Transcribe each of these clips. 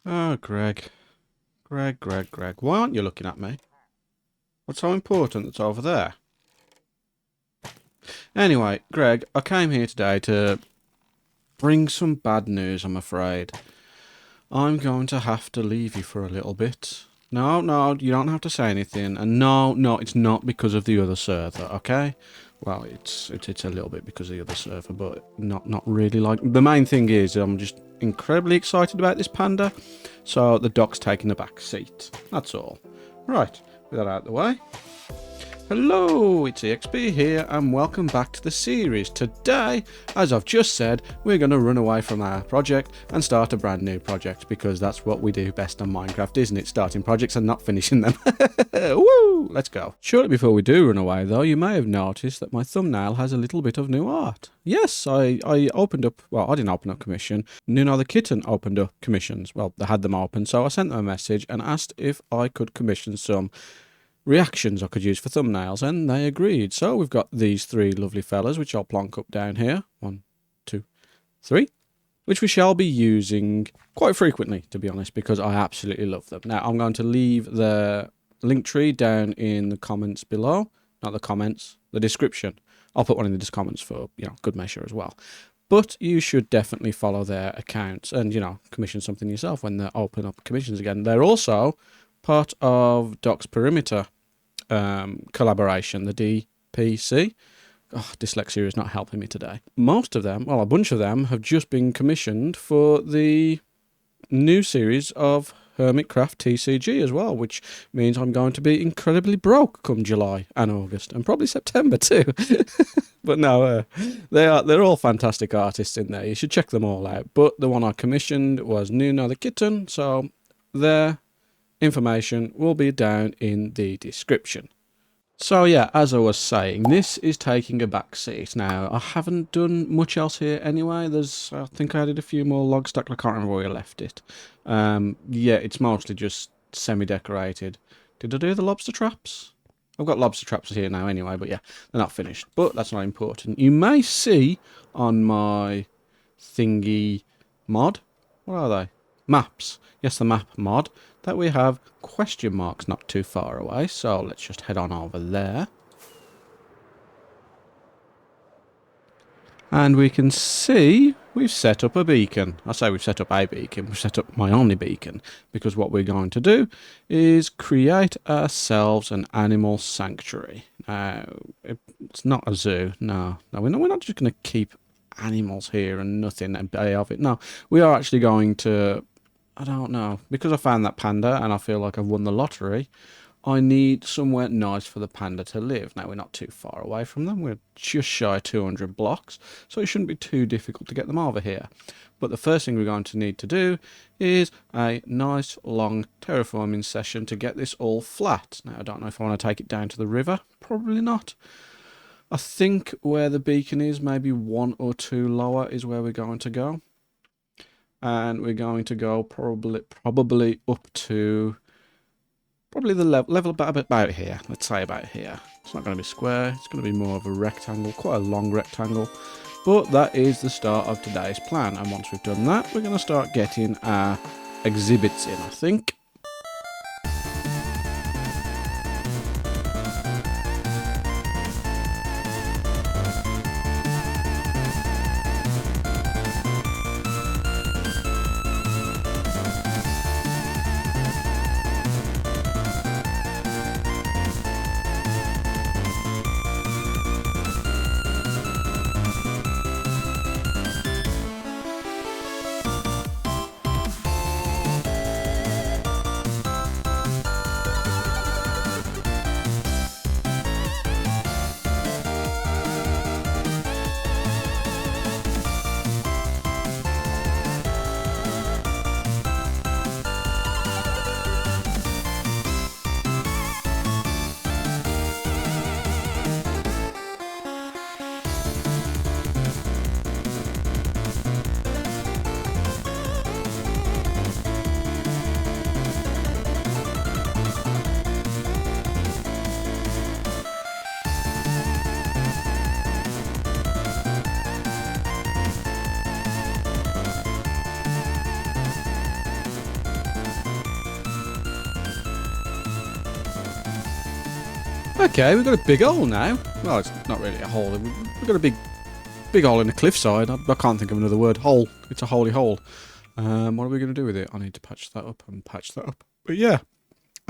Oh, Greg. Greg. Why aren't you looking at me? What's so important that's over there? Anyway, Greg, I came here today to bring some bad news, I'm afraid. I'm going to have to leave you for a little bit. No, you don't have to say anything. And no, it's not because of the other server, okay? Well, it's a little bit because of the other server, but not really. Like, the main thing is I'm just incredibly excited about this panda, so the doc's taking the back seat. That's all. Right, with that out of the way. Hello, it's EXP here, and welcome back to the series. Today, as I've just said, we're going to run away from our project and start a brand new project, because that's what we do best on Minecraft, isn't it? Starting projects and not finishing them. Woo! Let's go. Shortly before we do run away, though, you may have noticed that my thumbnail has a little bit of new art. Yes, I opened up, well, I didn't open up commission. Nuno the Kitten opened up commissions. Well, they had them open, so I sent them a message and asked if I could commission some reactions I could use for thumbnails, and they agreed. So we've got these three lovely fellas, which I'll plonk up down here. 1, 2, 3. Which we shall be using quite frequently, to be honest, because I absolutely love them. Now, I'm going to leave the link tree down in the comments below. Not the comments, the description. I'll put one in the comments for, good measure as well. But you should definitely follow their accounts and, commission something yourself when they open up commissions again. They're also part of Doc's Perimeter collaboration, the DPC. Oh, dyslexia is not helping me today. Most of them, well, a bunch of them, have just been commissioned for the new series of Hermitcraft TCG as well, which means I'm going to be incredibly broke come July and August, and probably September too. But no, they're all fantastic artists in there. You should check them all out. But the one I commissioned was Nuno the Kitten, so their information will be down in the description. So yeah, as I was saying, this is taking a back seat. Now, I haven't done much else here anyway. I think I added a few more log stack. I can't remember where I left it. Yeah, it's mostly just semi-decorated. Did I do the lobster traps? I've got lobster traps here now anyway, but yeah, they're not finished. But that's not important. You may see on my thingy mod, what are they? Maps. Yes, the map mod, that we have question marks not too far away. So let's just head on over there. And we can see we've set up a beacon. I say we've set up a beacon. We've set up my only beacon, because what we're going to do is create ourselves an animal sanctuary. It's not a zoo. No, we're not just going to keep animals here and nothing and pay off it. No, we are actually going to, I don't know, because I found that panda and I feel like I've won the lottery, I need somewhere nice for the panda to live. Now, we're not too far away from them. We're just shy of 200 blocks, so it shouldn't be too difficult to get them over here. But the first thing we're going to need to do is a nice long terraforming session to get this all flat. Now, I don't know if I want to take it down to the river. Probably not. I think where the beacon is, maybe 1 or 2 lower is where we're going to go. And we're going to go probably up to probably the level about here. Let's say about here. It's not going to be square. It's going to be more of a rectangle, quite a long rectangle. But that is the start of today's plan. And once we've done that, we're going to start getting our exhibits in, I think. Okay, we've got a big hole now. Well, it's not really a hole. We've got a big hole in the cliffside. I can't think of another word. Hole. It's a holy hole. What are we going to do with it? I need to patch that up and patch that up. But yeah.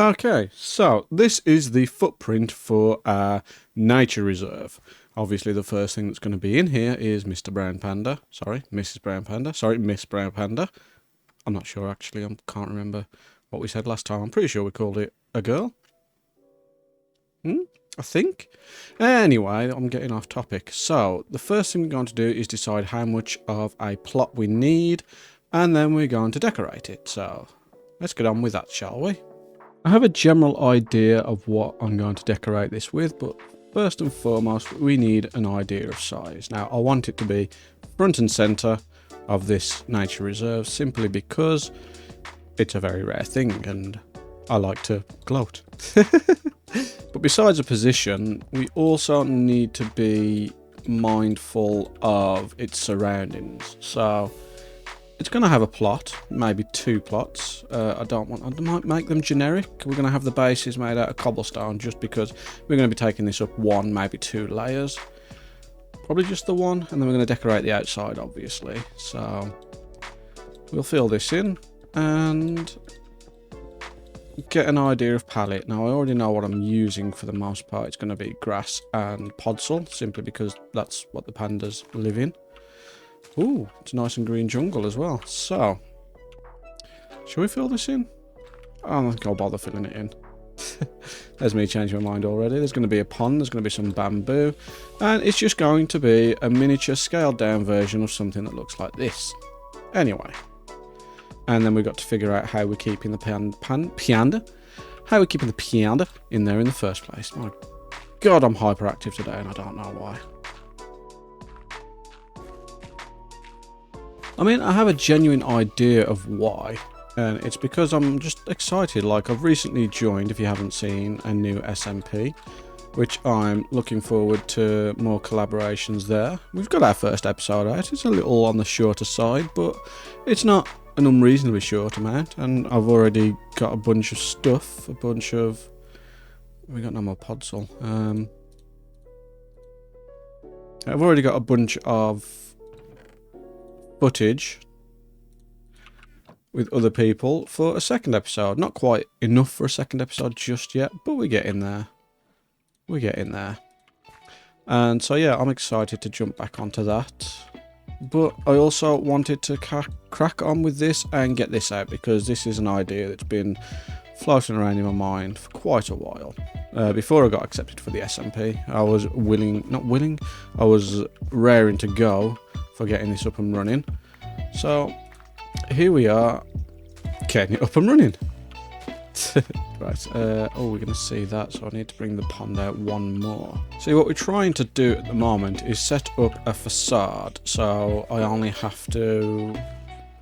Okay, so this is the footprint for our nature reserve. Obviously, the first thing that's going to be in here is Mr. Brown Panda. Sorry, Mrs. Brown Panda. Sorry, Miss Brown Panda. I'm not sure, actually. I can't remember what we said last time. I'm pretty sure we called it a girl. I think. Anyway, I'm getting off topic. So, the first thing we're going to do is decide how much of a plot we need, and then we're going to decorate it. So, let's get on with that, shall we? I have a general idea of what I'm going to decorate this with, but first and foremost, we need an idea of size. Now, I want it to be front and centre of this nature reserve, simply because it's a very rare thing, and I like to gloat. But besides a position, we also need to be mindful of its surroundings. So it's going to have a plot, maybe 2 plots. I might make them generic. We're going to have the bases made out of cobblestone just because we're going to be taking this up 1, maybe 2 layers. Probably just the 1, and then we're going to decorate the outside, obviously. So we'll fill this in and get an idea of palette. Now, I already know what I'm using for the most part. It's going to be grass and podzol, simply because that's what the pandas live in. Ooh, it's a nice and green jungle as well. So, shall we fill this in? I don't think I'll bother filling it in. There's me changing my mind already. There's going to be a pond, there's going to be some bamboo, and it's just going to be a miniature scaled down version of something that looks like this. Anyway. And then we've got to figure out how we're keeping the panda. How we're keeping the panda in there in the first place. My God, I'm hyperactive today and I don't know why. I mean, I have a genuine idea of why. And it's because I'm just excited. Like, I've recently joined, if you haven't seen, a new SMP, which I'm looking forward to more collaborations there. We've got our first episode out. It's a little on the shorter side, but it's not an unreasonably short amount, and I've already got a bunch of stuff, we got no more podzol. I've already got a bunch of footage with other people for a second episode. Not quite enough for a second episode just yet, but we're getting there. And so yeah, I'm excited to jump back onto that. But I also wanted to crack on with this and get this out, because this is an idea that's been floating around in my mind for quite a while. Before I got accepted for the SMP, I was I was raring to go for getting this up and running. So here we are, getting it up and running. Right, we're going to see that, so I need to bring the pond out 1 more. See, what we're trying to do at the moment is set up a facade, so I only have to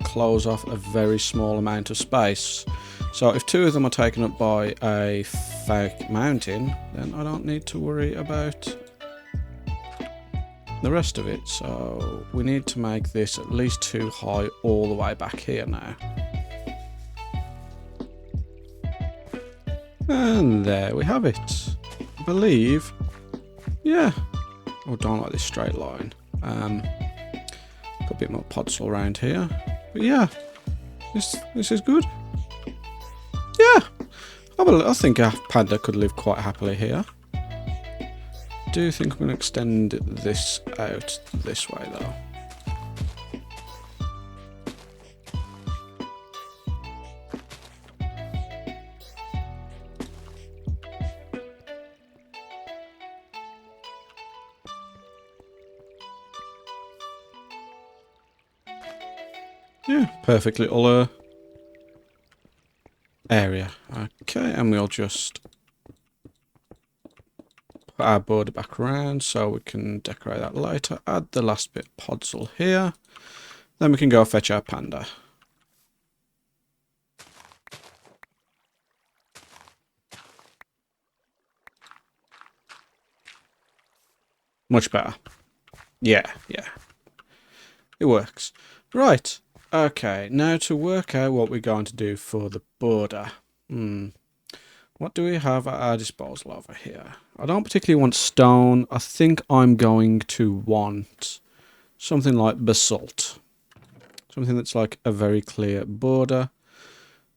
close off a very small amount of space. So if 2 of them are taken up by a fake mountain, then I don't need to worry about the rest of it. So we need to make this at least 2 high all the way back here now. And there we have it. I believe, yeah. I don't like this straight line. Put a bit more podzol around here. But yeah, this is good. Yeah, I think a panda could live quite happily here. I do think I'm going to extend this out this way though. Yeah, perfect little area. Okay, and we'll just put our border back around so we can decorate that later. Add the last bit of podzol here. Then we can go fetch our panda. Much better. Yeah. It works. Right. Okay, now to work out what we're going to do for the border. What do we have at our disposal over here? I don't particularly want stone. I think I'm going to want something like basalt. Something that's like a very clear border.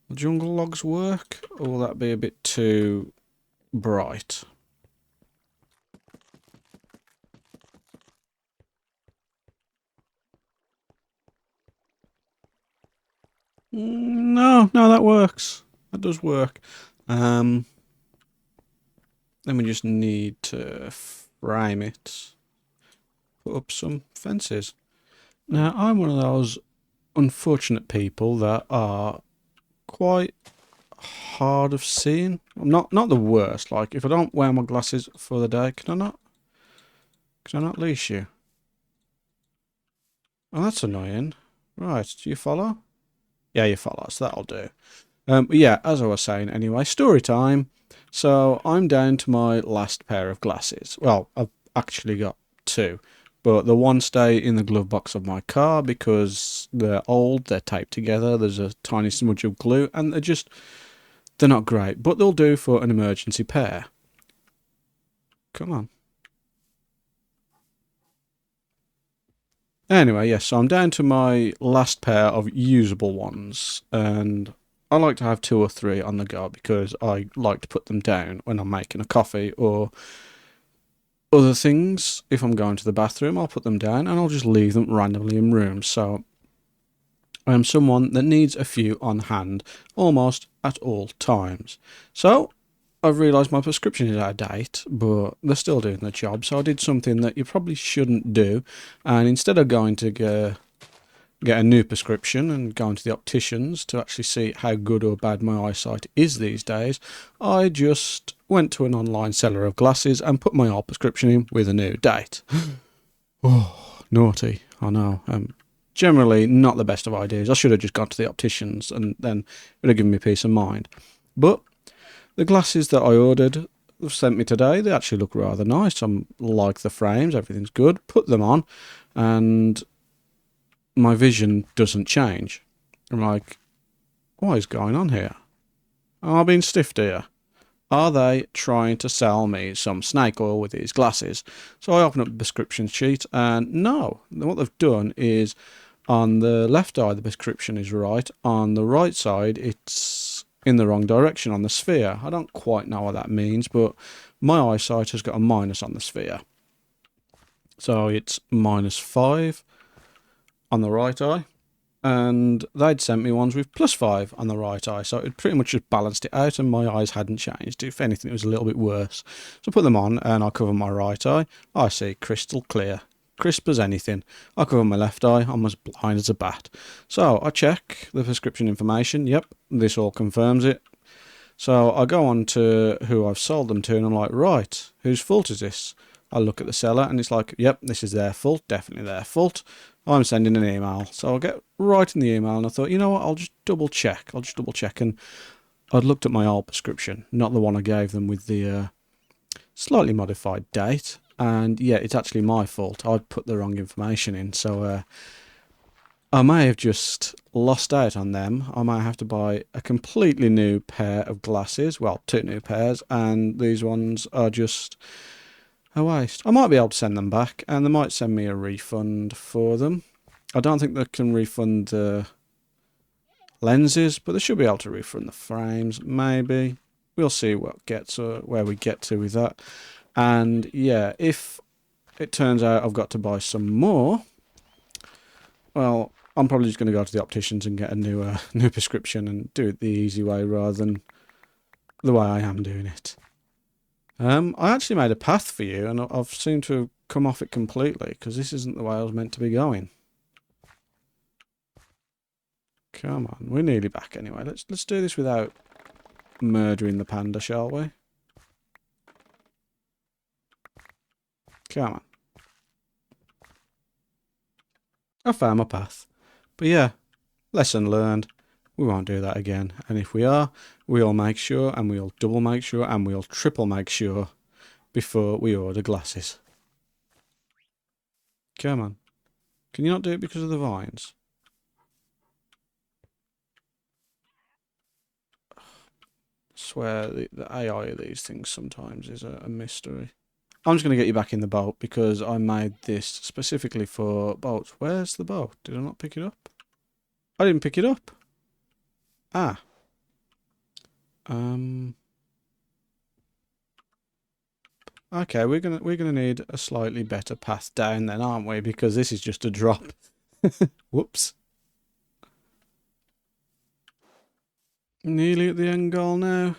Will jungle logs work? Or will that be a bit too bright? No, that works. That does work. Then we just need to frame it. Put up some fences. Now, I'm one of those unfortunate people that are quite hard of seeing. I'm not the worst. Like, if I don't wear my glasses for the day, can I not leash you? Oh, that's annoying. Right, do you follow? Yeah, you follow, so that'll do. But yeah, as I was saying anyway, story time. So I'm down to my last pair of glasses. Well, I've actually got two, but the one stay in the glove box of my car because they're old, they're taped together, there's a tiny smudge of glue, and they're not great, but they'll do for an emergency pair. Come on. Anyway, yes, so I'm down to my last pair of usable ones, and I like to have two or three on the go because I like to put them down when I'm making a coffee or other things. If I'm going to the bathroom, I'll put them down and I'll just leave them randomly in rooms. So I am someone that needs a few on hand almost at all times. So I've realised my prescription is out of date, but they're still doing the job. So I did something that you probably shouldn't do, and instead of going to get a new prescription and going to the opticians to actually see how good or bad my eyesight is these days, I just went to an online seller of glasses and put my old prescription in with a new date. Oh, naughty. I know. Generally not the best of ideas. I should have just gone to the opticians and then it would have given me peace of mind. But the glasses that I ordered sent me today, they actually look rather nice. I like the frames, everything's good. Put them on and my vision doesn't change. I'm like, what is going on here? Am I being stiffed here? Are they trying to sell me some snake oil with these glasses? So I open up the prescription sheet and no, what they've done is on the left eye the prescription is right, on the right side it's in the wrong direction on the sphere. I don't quite know what that means, but my eyesight has got a minus on the sphere. So it's -5 on the right eye, and they'd sent me ones with +5 on the right eye, so it pretty much just balanced it out and my eyes hadn't changed. If anything, it was a little bit worse. So I put them on and I cover my right eye. I see crystal clear, crisp as anything. I cover my left eye, I'm as blind as a bat. So I check the prescription information. Yep, this all confirms it. So I go on to who I've sold them to and I'm like, right, whose fault is this? I look at the seller and it's like, yep, this is their fault, definitely their fault. I'm sending an email. So I'll get right in the email and I thought, you know what, I'll just double check. And I'd looked at my old prescription, not the one I gave them with the slightly modified date. And yeah, it's actually my fault. I'd put the wrong information in. So I may have just lost out on them. I might have to buy a completely new pair of glasses. Well, two new pairs. And these ones are just a waste. I might be able to send them back and they might send me a refund for them. I don't think they can refund the lenses, but they should be able to refund the frames, maybe. We'll see where we get to with that. And yeah, if it turns out I've got to buy some more, well, I'm probably just going to go to the opticians and get a new prescription and do it the easy way rather than the way I am doing it. I actually made a path for you, and I've seemed to have come off it completely, because this isn't the way I was meant to be going. Come on, we're nearly back anyway. Let's do this without murdering the panda, shall we? Come on. I found my path. But yeah, lesson learned. We won't do that again. And if we are, we'll make sure, and we'll double make sure, and we'll triple make sure before we order glasses. Come on. Can you not do it because of the vines? swear the AI of these things sometimes is a mystery. I'm just going to get you back in the boat because I made this specifically for boats. Where's the boat? Did I not pick it up? I didn't pick it up. Ah. Okay, we're gonna need a slightly better path down then, aren't we? Because this is just a drop. Whoops. Nearly at the end goal now.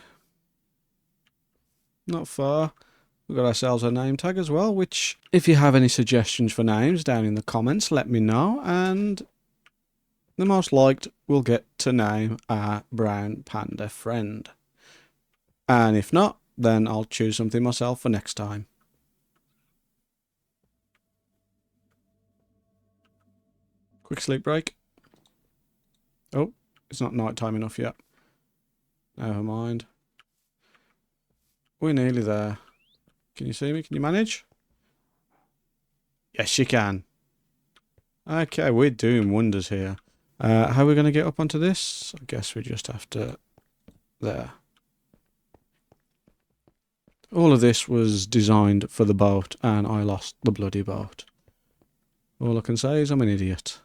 Not far. We've got ourselves a name tag as well, which, if you have any suggestions for names down in the comments, let me know, and the most liked will get to name our brown panda friend. And if not, then I'll choose something myself for next time. Quick sleep break. Oh, it's not night time enough yet. Never mind. We're nearly there. Can you see me? Can you manage? Yes, you can. Okay, we're doing wonders here. How are we going to get up onto this? I guess we just have to... There. All of this was designed for the boat, and I lost the bloody boat. All I can say is I'm an idiot.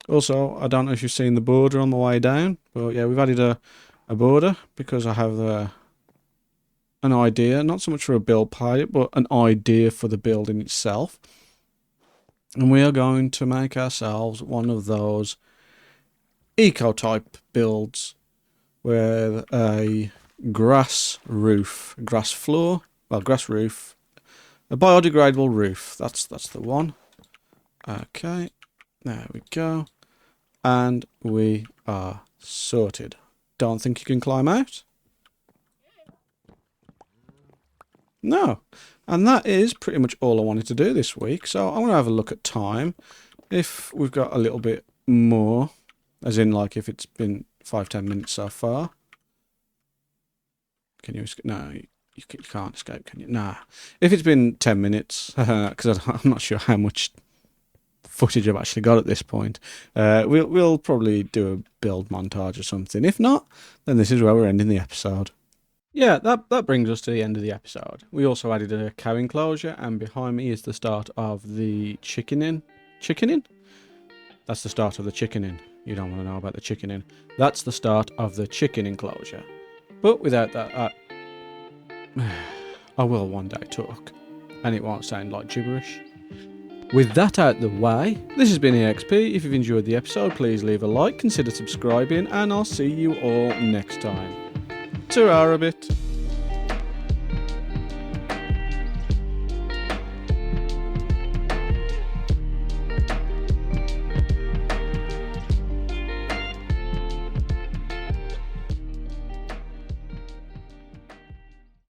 Also, I don't know if you've seen the border on the way down, but yeah, we've added a border because I have an idea, not so much for a build pilot, but an idea for the building itself. And we are going to make ourselves one of those eco-type builds with a grass roof, grass floor, well, grass roof, a biodegradable roof. That's the one. Okay, there we go. And we are sorted. Don't think you can climb out? No. And that is pretty much all I wanted to do this week. So I'm going to have a look at time. If we've got a little bit more, as in like if it's been 5-10 minutes so far. Can you escape? No, you can't escape, can you? Nah. If it's been 10 minutes, because I'm not sure how much footage I've actually got at this point, we'll probably do a build montage or something. If not, then this is where we're ending the episode. Yeah, that brings us to the end of the episode. We also added a cow enclosure, and behind me is the start of the chickening. Chickening? That's the start of the chickening. You don't want to know about the chickening. That's the start of the chicken enclosure. But without that, I will one day talk, and it won't sound like gibberish. With that out the way, this has been EXP. If you've enjoyed the episode, please leave a like, consider subscribing, and I'll see you all next time. Ta-ra a bit.